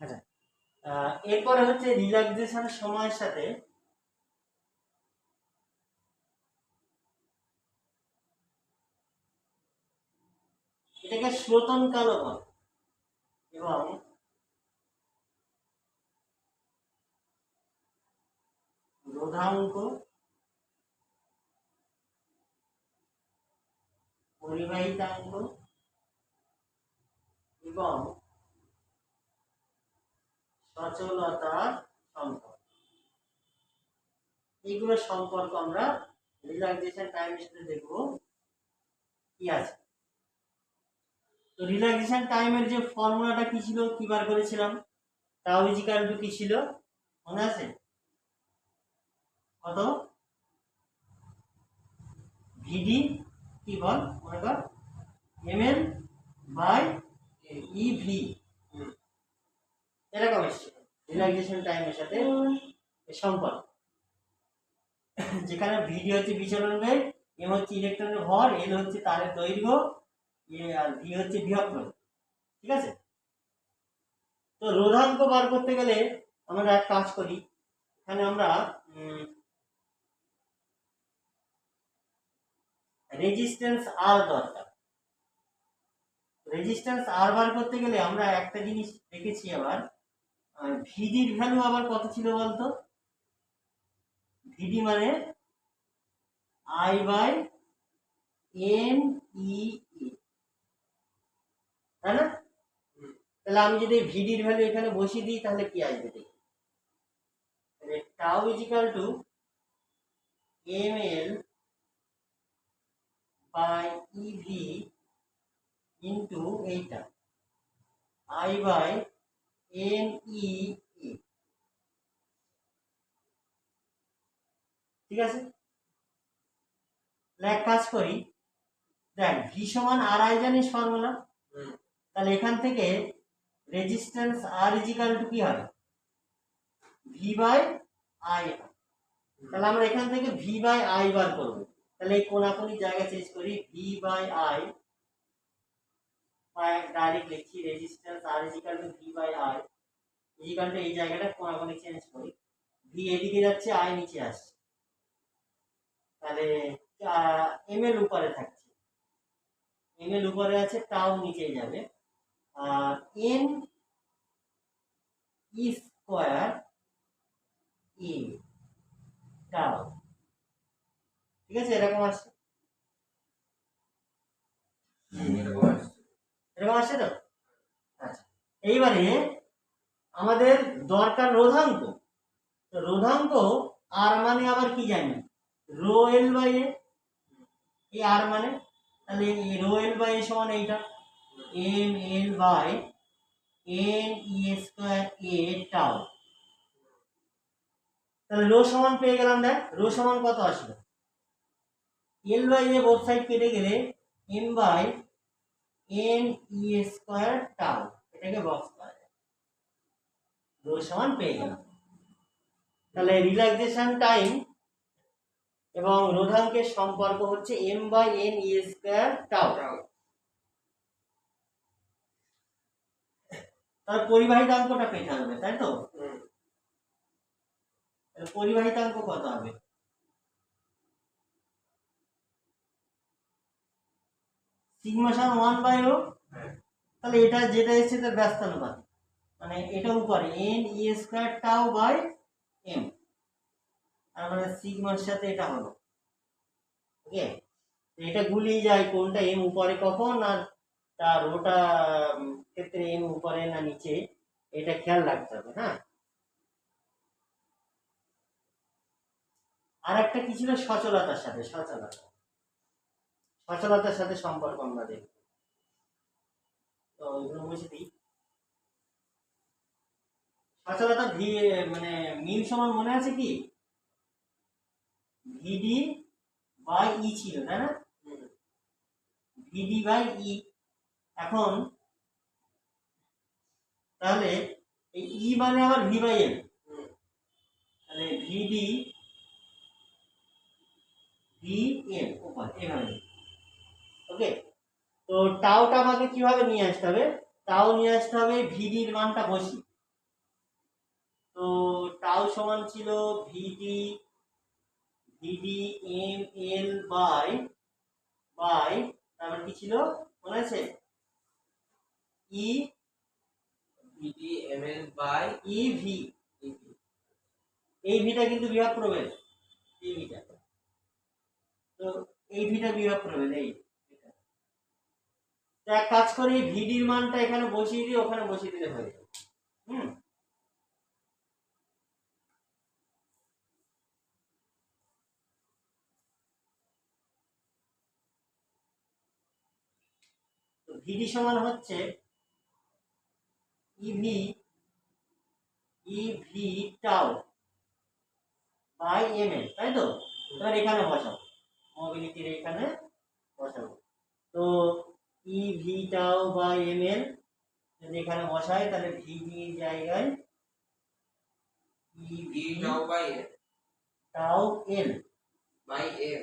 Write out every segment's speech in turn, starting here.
আচ্ছা, এরপরে হচ্ছে রিল্যাক্সেশন সময়ের সাথে এটাকে শ্রোতন কালও বলে এবং রোধাঙ্ক, পরিবাহিতাঙ্ক এবং সচলতার সম্পর্ক, এইগুলো সম্পর্ক আমরা রিল্যাক্সেশন টাইমের সাথে দেখবো কি আছে। তো রিল্যাক্সেশন টাইমের যে ফর্মুলাটা কি ছিল, কি বার করেছিলাম, টাউ ইজ ইকুয়াল টু কি ছিল মনে আছে? কত? ভিডি কি বল মনে কর, এমএল বাই ইভি, এরকম এসছে রিল্যাক্সেশন টাইমের সাথে সম্পর্ক, যেখানে ভিডি হচ্ছে বিচলন বেগ, এম হচ্ছে ইলেকট্রনের ভর, এল হচ্ছে তারের দৈর্ঘ্য, আর ভি হচ্ছে বিভক্ত। ঠিক আছে, তো রোধাঙ্ক বার করতে গেলে আমরা এক কাজ করি, এখানে আমরা রেজিস্ট্যান্স আর দরকার। রেজিস্ট্যান্স আর বার করতে গেলে আমরা একটা জিনিস দেখেছি, আবার ভিডির ভ্যালু আবার কত ছিল বলতো? ভিডি মানে আই বাই এন ই, তাই না? তাহলে আমি যদি ভিডির ভ্যালু এখানে বসিয়ে দিই তাহলে কি আসবে দেখি, tau is equal to M L by EV into এইটা আই বাই এন ই, ঠিক আছে? এক কাজ করি, দেখ ভি সমান আর আই জানিস ফর্মুলা, তাহলে এখান থেকে resistance R is equal to কি হয়, ভি বাই আই। তাহলে আমরা এখান থেকে ভি বাই আই বার করবো, তাহলে এই কোনাকুনি জায়গা চেঞ্জ করি, ভি বাই আই ডাইরেক্ট লিখছি resistance R is equal to V by I is equal to এই জায়গাটা কোনাকুনি চেঞ্জ করি, ভি এদিকে যাচ্ছে আই নিচে আসছে, তাহলে এম এল উপরে থাকছে, এম এল উপরে আছে, টাউ নিচে যাবে, আর এন ই স্কয়ার ই টাউ, ঠিক আছে? এরকম আসছে, এরকম আসছে তো? আচ্ছা, এইবারে আমাদের দরকার রোধাঙ্ক, তো রোধাঙ্ক আর মানে আবার কি জানি, রো এল বাই এ, এই আর মানে, তাহলে রো এল বাই এ সমান এইটা M L by N E square A tau, তাহলে রো সমান পেয়ে গেলাম। দেখ রো সমান কত আসলো, L by A both side কেটে গেলে M by N E square tau, এটাকে বক্স করা যায়, রো সমান পেয়ে গেলাম। তাহলে রিল্যাক্সেশন টাইম এবং রোধাঙ্কের সম্পর্ক হচ্ছে M by N E square tau. তার পরিবাহিতাঙ্কটা পেতে হবে, তাই তো? পরিবাহিতাঙ্ক কত হবে, সিগমা সমান 1 বাই রো, তাহলে এটা যেটা এসেছে তার ব্যস্তানুপাত, মানে এটা উপরে N E square tau by M, আর মানে সিগমার সাথে এটা হলো, ওকে? এটা গুলিয়ে যায় কোনটা এম উপরে কখন আর তার ওটা ক্ষেত্রে এম উপরে না নিচে, এটা খেয়াল রাখতে হবে। হ্যাঁ, আর একটা কি ছিল, সচলতার সাথে, সচলতার সাথে সম্পর্ক আমরা দেখব, তো এগুলো মুছে দিই। সচলতা ভি মানে মিল সমান মনে আছে কি, ভিডি বাই ই ছিল, তাই না? ভিডি বাই ই, এখন তাহলে এই ই মানে আবার ভি বাই এম, তাহলে ভিডি ভি এম উপর এভাবে, ওকে? তো টাওটা আমাকে কিভাবে নিয়ে আসতে হবে, টাও নিয়ে আসতে হবে ভিডির মানটা বসি, তো টাউ সমান ছিল ভিডি এম এল বাই তারপর কি ছিল মনে আছে E V D M L by E V এই ভিটা কিন্তু বিভব প্রভেদ এই ভিটা তো এই ভিটা বিভব প্রভেদ এই এটা তো এক কাজ করি ভিডির মানটা এখানে বসিয়ে দিই ওখানে বসিয়ে দিলে হয়ে যাবে তো ভিডি সমান হচ্ছে EV tau by M L তাই তো এবার এখানে বসাবো মোবিলিটির এখানে বসাবো তো EV tau by M L যদি এখানে বসাই তাহলে ভিডি এর জায়গায় EV tau by tau L by M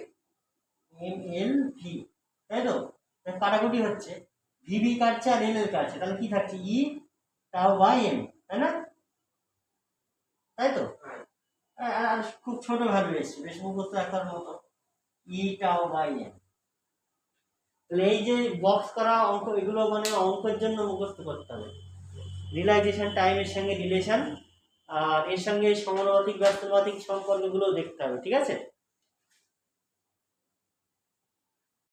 M L V তাই তো কাটাকুটি হচ্ছে ভিভি কাটছে আর এল এল কাটছে তাহলে কি থাকছে ই টাউ বাই এম তাই না তাই তো আর খুব ছোট ভ্যালু এসছে বেশ মুখস্থ রাখার মতো ই টাউ বাই এম তাহলে এই যে বক্স করা অঙ্ক এগুলো মানে অঙ্কের জন্য মুখস্থ করতে হবে রিলাইজেশন টাইমের সঙ্গে রিলেশন আর এর সঙ্গে সমানুপাতিক ব্যস্তানুপাতিক সম্পর্কগুলো দেখতে হবে ঠিক আছে